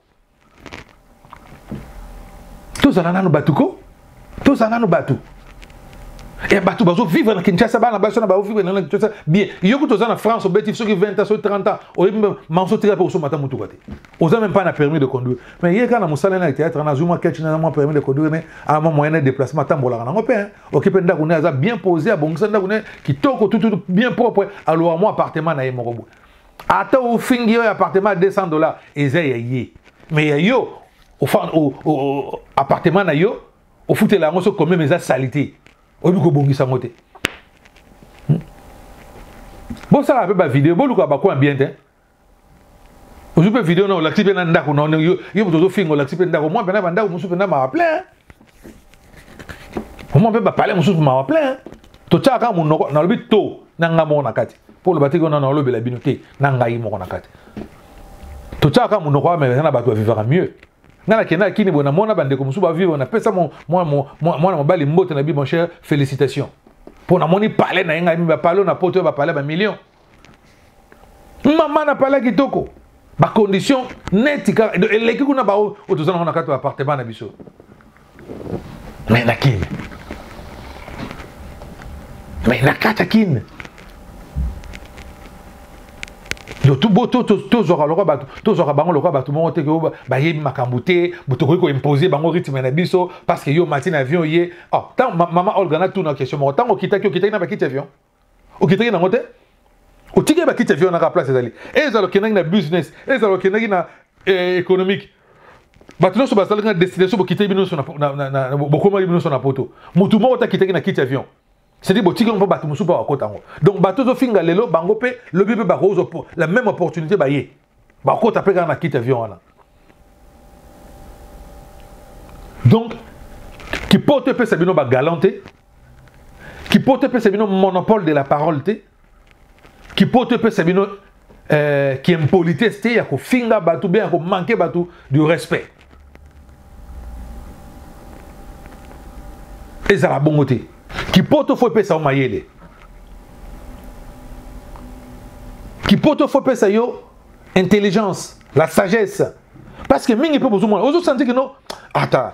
tous en no batuko tous en no batu et batu bazo vivre na Kinshasa ba na baso na ba vivre na Kinshasa bien yoko tous en France au bétif ceux qui 20 ans ceux 30 ans au manso tira pour so mata mutu côté aux même pas na permis de conduire mais hier quand na musala na théâtre na zuma quelqu'un na moi permis de conduire mais à un moyen de déplacement tambola na ngopé occupé nda kuna za bien posé à bongisa nda kuna kitoko tout bien propre alors moi appartement na yemoko ata au fingi yo appartement $200 ezayé mais yo au appartement na yo au fouté la ngoso comme mes salité au bi ko bongisa ngote bon ça va pas vidéo bon luka ba ko ambiente au super vidéo na l'activer na ndako na yo bozo fingo l'activer ndako moi pena banda musu pena ma plein moi pe ba parler musu ma plein to chaka mu na lobi to na ngamo na kati pour le batiko na lobi la binote na ngai mo na kati to chaka mu no ko mais na bato vivra mieux nana kena kini bona mona bande ko musu ba vivre na pesa moi mobali mbote na bi mon cher félicitations pour na moni parler na nga mi ba parler na poto ba parler ba million maman na parler kitoko ba condition net ka eleki kuna ba o tozana na kato appartement na biso mais na kini mais na kata kini tout beau zora loko batu to zora bango loko batu mo te ko ba yebi makambute botoko ko imposer bango rythme na biso parce que yo matin avion yé oh tant maman Olga na tout na question mo tant okitaki na ba kit avion okitaki na ngote otiki ba kit avion na ka place ezali ezalo kenaki na business ezalo kenaki na économique batu no so basala na destination bokitaki bino so na bokoma bino so na poto mutu mo otakitaki na kit avion. C'est-à-dire que tu pas musu pa wakotango. Donc bateau zo finga lelo bango pe lobi pe ba rozo la même opportunité ba yé. Ba kota pe na kit avion wana. Donc qui porte pe sabino ba galanté, qui porte pe sabino monopole de la parole té, qui porte pe sabino qui impolitesse té ya ko finga batu bien ko manquer batu du respect. Et ça la bongoté. Qui poto faut pesa o mayele qui poto faut pesa yo intelligence la sagesse parce que mingi peut besoin aux autres sentir que non attends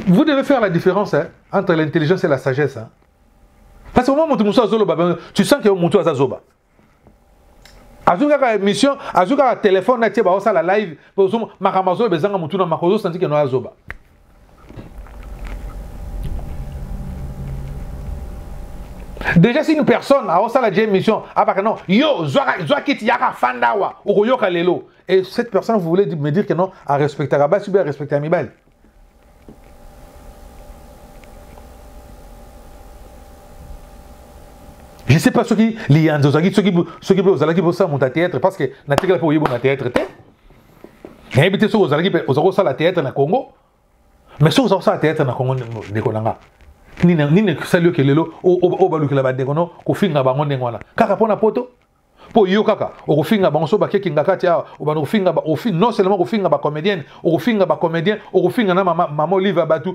vous devez faire la différence entre l'intelligence et la sagesse parce que au moment où tu muso azolo tu sens que muto azazoba azuka ka émission azuka téléphone na tie ba osala live besoin makamazo bezanga mutu na makozo sentir que no azoba. Déjà si une personne a aussi la émission non yo zoakit yaka fandawa okoyoka lelo et cette personne vous voulez me dire que non a respecter Rabat subir respecter Amibal. Je sais pas ce qui lianzo zaki ce qui ozalaki pour ça mon théâtre parce que na tekela pour yibo na théâtre té. Habité so ozalaki ozako ça la théâtre na Congo. Mais so ozako ça la théâtre na Congo de konanga. Nine salio kelelo o balukela ba dekono ko finga bango ndengwana kaka pona poto po yo kaka o finga bango so ba kekinga kati a o ba no finga ba o fin non seulement ko finga ba comédienne o finga ba comédien o finga na mama Olive Batu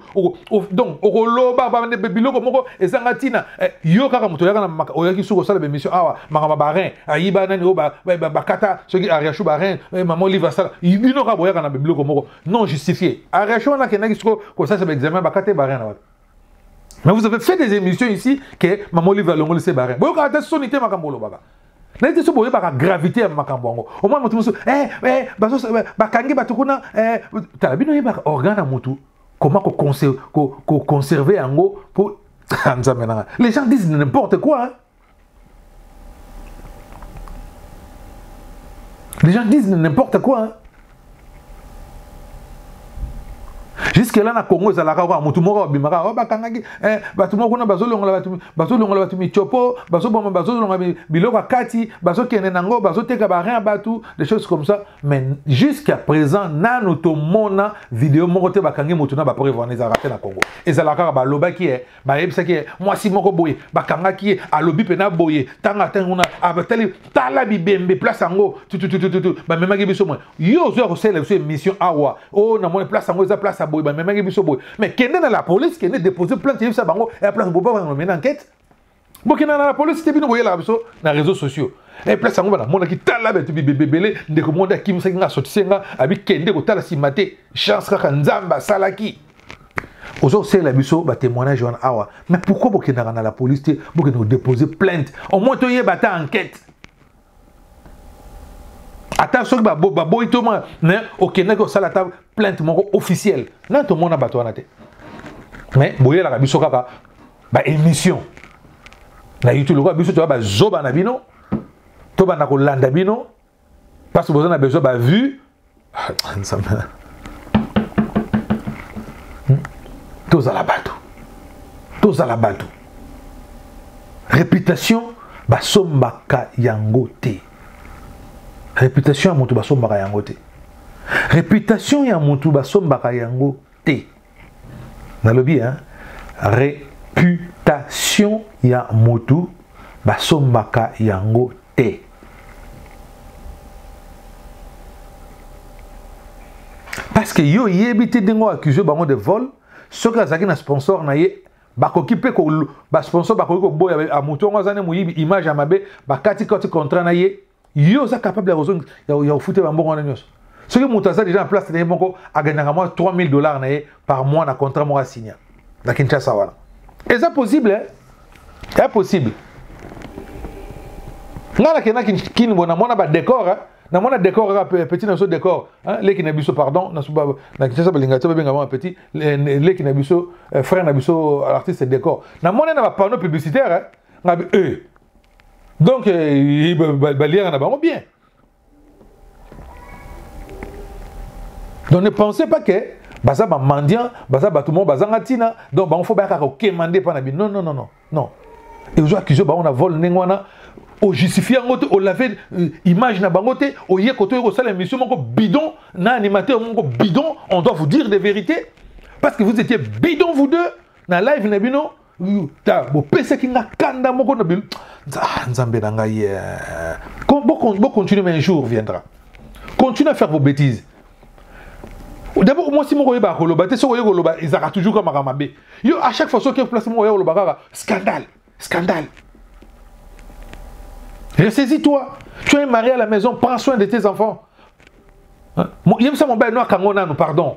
donc o loba ba ne biloko moko ezanga tina yo kaka muto yaka na o yaki suko sala be mission awa mama barin ayiba nani o ba kata ce qui ariachu barin mama Olive sala bino ka boyaka na biloko moko non justifié ariachu na kenaki suko ko ça c'est examen ba kate barin na. Mais vous avez fait des émissions ici que Maman Olive va l'ongole se barrer. Vous avez sonité Makambolo Baba. Vous avez dit que gravité à Makambongo. Au moins, vous avez dit Bakangi Batukuna, Talabino Yeba, organe à Moutou. Comment conserver en gros pour. Les gens disent n'importe quoi. Les gens disent n'importe quoi. Jusque là na Congo ezalaka kwa mutu moko bimaka o bakangaki batu moko na bazolongola batu michopo bazolonga biloko kati bazokende nango bazoteka ba rien batu des choses comme ça. Mais jusqu'à présent nanu to mona vidéo moko te bakangi mutu na ba preuve na ezalaka na Congo ezalaka ba lobaki ba yebisaki mwasi moko boye bakangaki alobi pena boye tanga tenguna abatali tala bibembe place ango ba memaki biso mo yo zo ko sele biso mission awa o na mona place ango eza place boye ba memaki biso boye mais kende na la police kende déposer plainte yebisa bango et place boba ba mena enquête bokena na la police te bino boye la biso na réseaux sociaux et place ango bana mona ki tala betu bibebele ndeko monda kimisa nga sotisenga abi kende ko tala simate chance kaka nzamba salaki Aujourd'hui, c'est la biso, ba témoignage en awa. Mais pourquoi vous n'avez pas la police, vous n'avez déposer plainte? Au moins, vous avez une enquête. Attention, vous avez une plainte officielle. Non, tout le monde a battu. Mais vous avez la biso, une émission. Na YouTube, vous avez besoin de zoba na bino, to ba na ko landa bino, parce que vous avez besoin de vue. Tous à la bateau. Tous à la bateau. Réputation, basombaka yangote. Réputation, yamutu basombaka yangote. Réputation, yamutu basombaka yangote. Nalobi, hein? Réputation, yamutu basombaka yangote. Parce que yo yebite dengo accusé bango de vol. Ce qui est un sponsor, sponsor a image à mabe, contrat yo za capable de foutre un bon ce qui est déjà en place, c'est a gagné $3,000 par mois dans contrat moi signé. Dans Kinshasa wala. Et c'est possible, c'est possible. Ngala kena kin bona mona ba décor na mona décor petit na so décor les qui na biso pardon na so na kitasa balinga to benga un petit les qui na biso frère na biso artiste décor na mona na ba panneau publicitaire ngabi donc balière na bango bien. Donc ne pensez pas que baza ba mendiant baza ba tout monde baza ngatina donc bango faut ba ka commander pa na bi non non non non non. Et aujourd'hui accusé ba on a vol nengwana au justifier au laver image na bangote au yé koto au sale émission mon bidon na animateur mon bidon on doit vous dire des vérités parce que vous étiez bidon vous deux na live na bino ta bo pese ki nga kanda moko na bil nzambe na ngai bon continuer mais un jour viendra continuez à faire vos bêtises. D'abord moi si mon ba ko loba te so ko loba ils a toujours comme Ramabe yo à chaque fois so que place mo loba scandale scandale. Ressaisis-toi. Tu es marié à la maison, prends soin de tes enfants. Il y a ça mon père, nous pardon.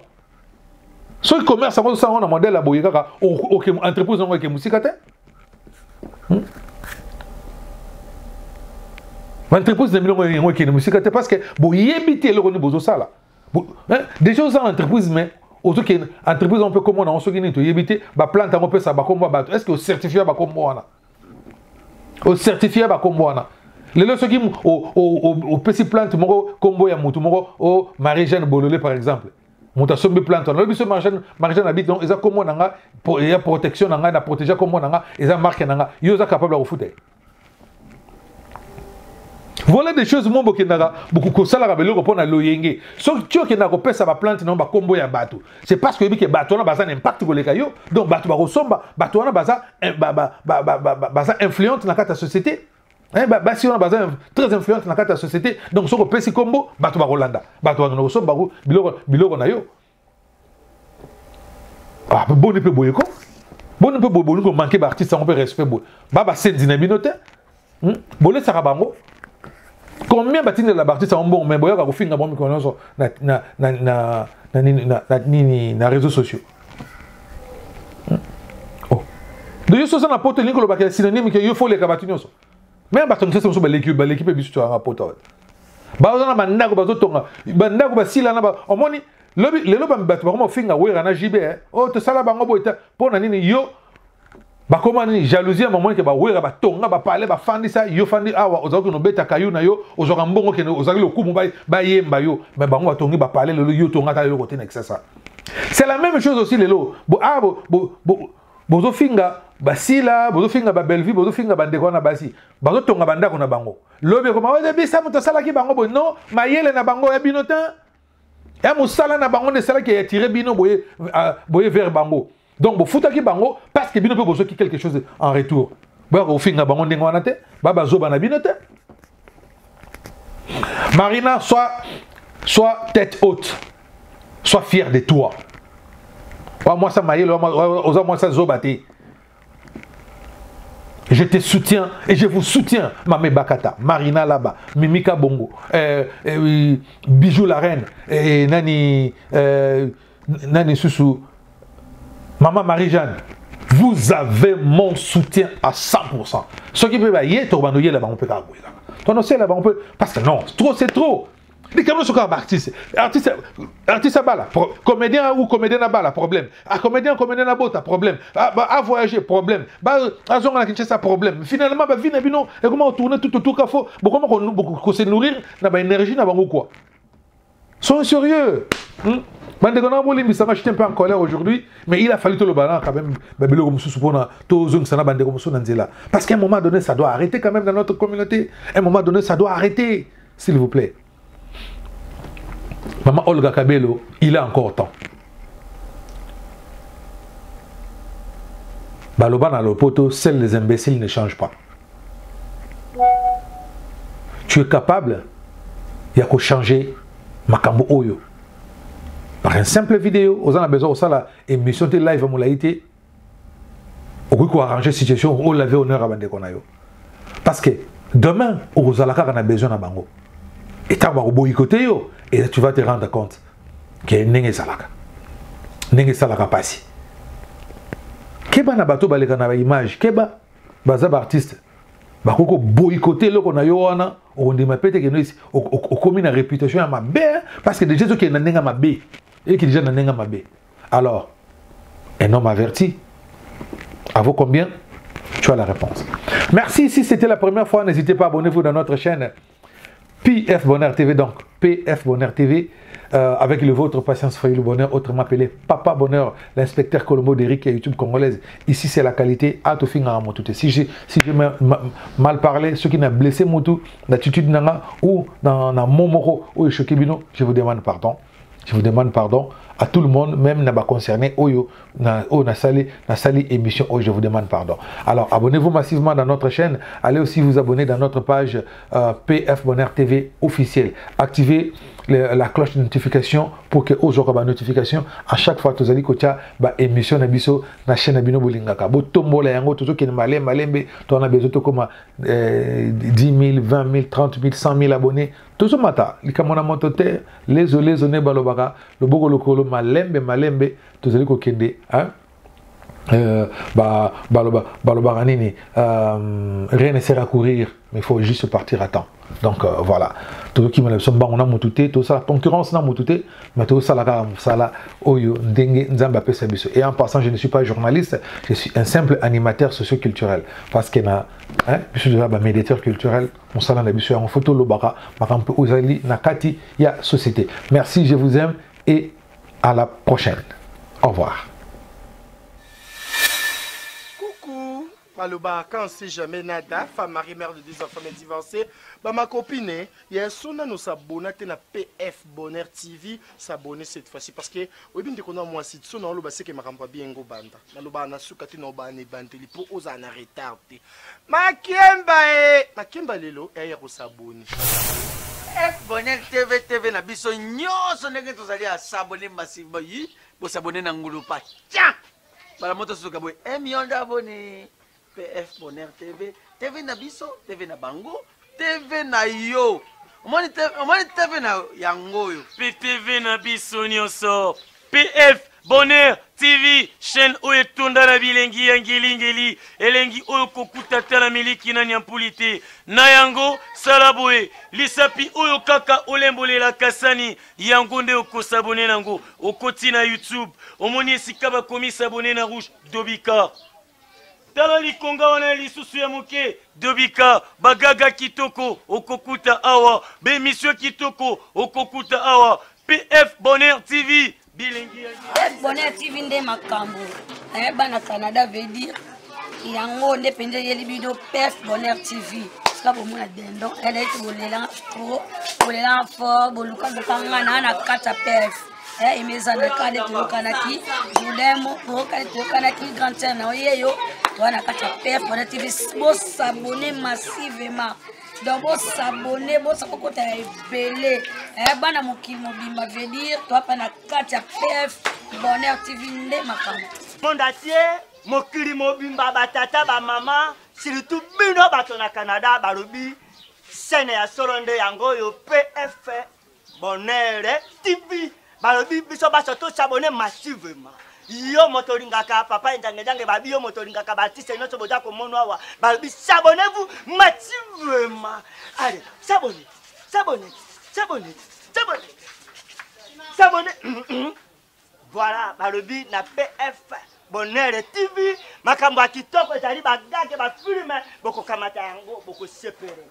Ce commerce, ça on a demandé la boyaka, entreprise on qui musique entreprise de millions qui musique parce que boyebité le revenu besoin ça là. Déjà aux entreprises mais auto qui entreprise on peut comment on se gagne to yebité ba plante on peut ça ba comme ba est-ce que au certifié ba comme moi au certifié ba comme moi les gens qui au petit plante moko combo ya mutu moko au Marie-Jeanne Bololé par exemple muta sombe plante on biso Marie-Jeanne habite donc eza comme nanga pour ya protection nanga na protéger comme nanga eza marque nanga yo za capable de foutre. Voilà des choses mon bokendaka beaucoup ko sala ka beloko pona loyenge so tio ke na ko pesa ba plante non ba combo ya bato c'est parce que bi bato na baza impact ko leka yo donc bato ba ko somba bato na baza baza influente na kata société. Si on a besoin très influente dans la société, donc si on peut combo, bato ba Rolanda, bato ba no so ba biloko na yo. Ah bon ne peut boyer ko. Bon ne peut boyer ko manquer ba artiste on peut respect bo. Ba sen dinaminote. Bolé sarabango. Combien batine la artiste on bon mais boyer ka ko finga bon ko no na réseaux sociaux. Oh. De yo so na porte link lo ba ka synonyme que yo faut les kabatinyo so. Mais bato ngese so ba l'équipe biso to rapport ba ozana bandako bazotonga bandako basila na ba omoni le loba bato ba finga wera na JB oh to sala bango boita pona nini yo ba koma ni jalousie moment ke ba wera ba tonga ba parler ba fandi ça yo fandi awa ozako no beta kayu na yo ozoka mbongo ke ozaki lokumu ba yemba yo mais bango batongi ba parler le yo tonga ta yo côté na ça C'est la même chose aussi, les lots. Bozofinga, basila, bozofinga babelvi, bozofinga bandeko na basi. Bazotonga bandako na bango. Lobe koma oze bisa muto sala ki bango bo non, mayele na bango ya binotin. Ya musala na bango ne sala ki a tiré bino boye vers bango. Donc bo futa ki bango parce que bino peut bozo ki quelque chose en retour. Bo finga bango ndengo na te, baba zoba na binotin. Marina, sois tête haute. Sois fier de toi. Moi ça maïe, moi ça zobate. Je te soutiens et je vous soutiens. Mamé Bakata, Marina là-bas, Mimika Bongo, Bijou la reine, Nani Soussou, Maman Marie-Jeanne. Vous avez mon soutien à 100%. Ce qui peut être, il y a des là-bas, on peut pas. Là-bas, on peut. Parce que non, c'est trop. Les caméras sont comme artistes. Artiste à bala, comédien ou comédien à bala, problème. Comédien à bota, problème. À voyager, problème. À zone à Kinshasa, problème. Finalement, vina bino, et comment on tourne tout autour qu'il faut, comment on se nourrir, n'a pas énergie, n'a pas quoi. Soyez sérieux. Ça m'a jeté un peu en colère aujourd'hui, mais il a fallu tout le ballon quand même. Parce qu'à un moment donné, ça doit arrêter quand même dans notre communauté. À un moment donné, ça doit arrêter, s'il vous plaît. Maman Olga Kabelo, il a encore temps. Baloba na lopoto, seuls les imbéciles ne changent pas. Tu es capable, il y a qu'à changer Makambo Oyo. Par une simple vidéo, on a besoin de ça, émission de live à Moulaïté. On peut arranger la situation, on l'avait honneur à Bandekonayo. Parce que demain, on a besoin de Bango. Et tu vas boycotter, et tu vas te rendre compte que Nenge Salaka. Nenge Salaka passi. Keba na bato baleka na image, Keba, bazab artiste. Bakoko boycotter le qu'on a yo wana, on dit ma pète que nous au commis na réputation à ma bé, parce que déjà ceux qui n'ont ma bé, et qui déjà n'ont ma bé. Alors, un homme averti, à vous combien? Tu as la réponse. Merci, si c'était la première fois, n'hésitez pas à abonner-vous dans notre chaîne PF Bonheur TV, donc PF Bonheur TV, avec le vôtre Patience Foyer le Bonheur, autrement appelé Papa Bonheur, l'inspecteur Colombo d'Eric et YouTube congolaise. Ici, c'est la qualité. Si j'ai mal parlé, ceux qui n'ont blessé Moutou, l'attitude Nanga ou dans Momoro ou Chokibino, je vous demande pardon. Je vous demande pardon à tout le monde, même n'a pas concerné Oyo, na sali émission, je vous demande pardon. Alors abonnez-vous massivement dans notre chaîne, allez aussi vous abonner dans notre page PF Bonheur TV officielle. Activez la cloche de notification pour que vous ayez une notification à chaque fois que vous allez écouter l'émission de la chaîne Abino Bolingaka. Si vous avez besoin de 10 000, 20 000, 30 000, 100 000 abonnés, tout ce matin, les zones balobaka, le bogo lokolo malembe, tout ça kokende, hein? Rien ne sert à courir, mais il faut juste partir à temps. Donc voilà, tout ce qui me lève, on a moutouté, tout ça, la concurrence n'a moutouté, mais tout ça, la oyo, dengue, nzamba pesa biso. Et en passant, je ne suis pas journaliste, je suis un simple animateur socio-culturel. Parce qu'il y a je suis un médiateur culturel, on s'en a biso, en photo, l'obara, par exemple, Ozali, Nakati, il y a société. Merci, je vous aime et à la prochaine. Au revoir. Maloba, quand c'est jamais nada, femme mariée, mère de 2 enfants, mais divorcée, bah ma copine, il y a un son à nous s'abonner à PF Bonheur TV, s'abonner cette fois-ci parce que, oui, bien qu'on a moi si tu n'as pas c'est que ma rampa bien go banda, maloba na sukati no ba ne banteli pour aux en retardé. Ma kemba lelo, et ya ko s'abonner. PF Bonheur TV na biso nyonso ndenge tozali à s'abonner massivement yi, pour s'abonner na ngulupa. Tiens, bala moto suka boy, 1 million d'abonnés. PF Bonheur TV, TV na biso, TV na bango, TV na yo. Omani TV na yango yo. PTV na biso nyonso. PF Bonheur TV, chaîne oyo etunda na bilengi ya ngeli elengi oyo kokuta tala miliki na nyampulite. Na yango salaboe, lisapi oyo kaka olembolela kasani, yango nde okosabone nango, okoti na YouTube. Omoni esika bakomi s'abonner na rouge Dobika. Tala likonga wana lisusu ya muke Dobika, bagaga kitoko okokuta awa, be monsieur kitoko okokuta awa. PF Bonheur TV bilingi PF Bonheur TV nde makambo bana Canada veut dire yango nde penje yeli bido PF Bonheur TV ska bomona dendon elle est bolela trop bolela fort boluka bokanga na kata PF imezana kale tokanaki judemo tokanaki grand terre na yeyo wana kata PF Bonheur TV bo s'abonner massivement donc bo s'abonner bo sakokota ebele bana mokili mobimba veut dire toi pa na kata PF Bonheur TV nde makambo monde entier mokili mobimba batata ba mama surtout bino bato na Canada balobi scène ya soronde yango yo PF Bonheur TV balobi biso baso to s'abonner massivement yo motoringaka papa ndange babi yo motoringaka batiste nyonso boja ko monwa wa balobi s'abonnez-vous massivement allez s'abonner voilà balobi na PF Bonheur TV makambo ya kitoko ezali bagage bafilme bokokamata yango bokosepere